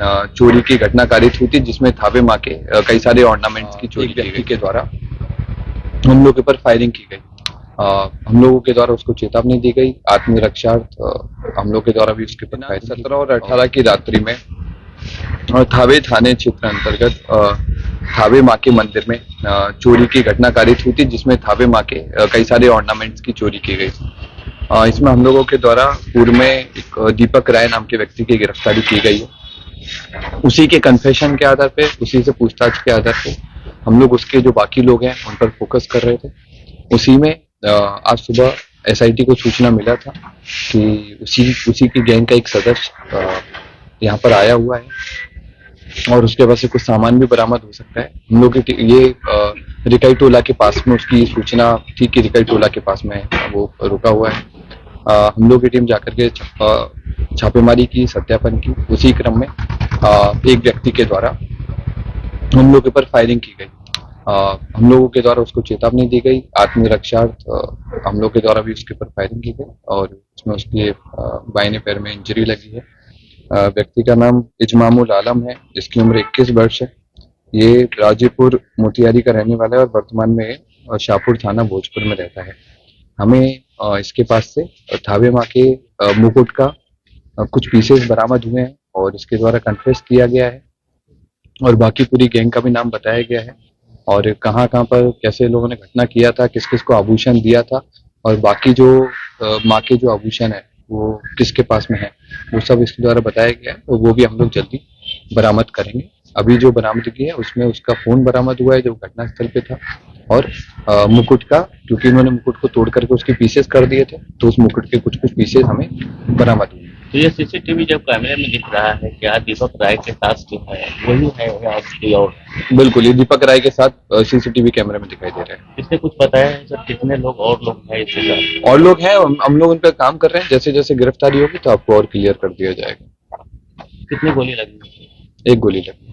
चोरी की घटना कारित हुई थी, जिसमें थावे माँ के कई सारे ऑर्नामेंट्स की चोरी की गई के द्वारा हम लोग के ऊपर फायरिंग की गई। हम लोगों के द्वारा उसको चेतावनी दी गई। आत्मरक्षार्थ हम लोग के द्वारा भी उसके ऊपर 17 और 18 की रात्रि में थावे थाने क्षेत्र अंतर्गत थावे माँ के मंदिर में चोरी की घटना कारित हुई थी, जिसमें थावे माँ के कई सारे ऑर्नामेंट्स की चोरी की गई। इसमें हम लोगों के द्वारा पूर्व में एक दीपक राय नाम के व्यक्ति की गिरफ्तारी की गई है। उसी के कन्फेशन के आधार पे, उसी से पूछताछ के आधार पे हम लोग उसके जो बाकी लोग हैं उन पर फोकस कर रहे थे। उसी में आज सुबह एसआईटी को सूचना मिला था कि उसी की गैंग का एक सदस्य यहाँ पर आया हुआ है और उसके पास से कुछ सामान भी बरामद हो सकता है। हम लोग ये रिकाई टोला के पास में उसकी सूचना थी कि रिकाई टोला के पास में वो रुका हुआ है। हम लोग की टीम जाकर के छापेमारी की, सत्यापन की। उसी क्रम में एक व्यक्ति के द्वारा हम लोग के ऊपर फायरिंग की गई। हम लोगों के द्वारा उसको चेतावनी दी गई। आत्मरक्षार्थ हम लोग के द्वारा भी उसके ऊपर फायरिंग की गई और उसमें उसके बाइने पैर में इंजरी लगी है। व्यक्ति का नाम इजमामुल आलम है, जिसकी उम्र 21 वर्ष है। ये राजेपुर मोतिहारी का रहने वाला है और वर्तमान में शाहपुर थाना भोजपुर में रहता है। हमें इसके पास से थावे माँ के मुकुट का कुछ पीसेस बरामद हुए हैं और इसके द्वारा कन्फेस किया गया है और बाकी पूरी गैंग का भी नाम बताया गया है और कहाँ कहाँ पर कैसे लोगों ने घटना किया था, किस किस को आभूषण दिया था और बाकी जो माँ के जो आभूषण है वो किसके पास में है, वो सब इसके द्वारा बताया गया है और वो भी हम लोग जल्दी बरामद करेंगे। अभी जो बरामदगी है उसमें उसका फोन बरामद हुआ है जो घटनास्थल पे था और मुकुट का, क्योंकि उन्होंने मुकुट को तोड़ करके उसके पीसेस कर दिए थे, तो उस मुकुट के कुछ कुछ पीसेस हमें बरामद हुए। तो ये सीसीटीवी जब कैमरे में दिख रहा है, क्या दीपक राय के साथ जो है वही है या कोई और? बिल्कुल, ये दीपक राय के साथ सीसीटीवी कैमरे में दिखाई दे रहे हैं। इससे कुछ बताया है सर, कितने लोग और लोग हैं इसके साथ? और लोग हैं, हम लोग उन पर काम कर रहे हैं। जैसे जैसे गिरफ्तारी होगी तो आपको और क्लियर कर दिया जाएगा। कितनी गोली लगी? एक गोली लगी।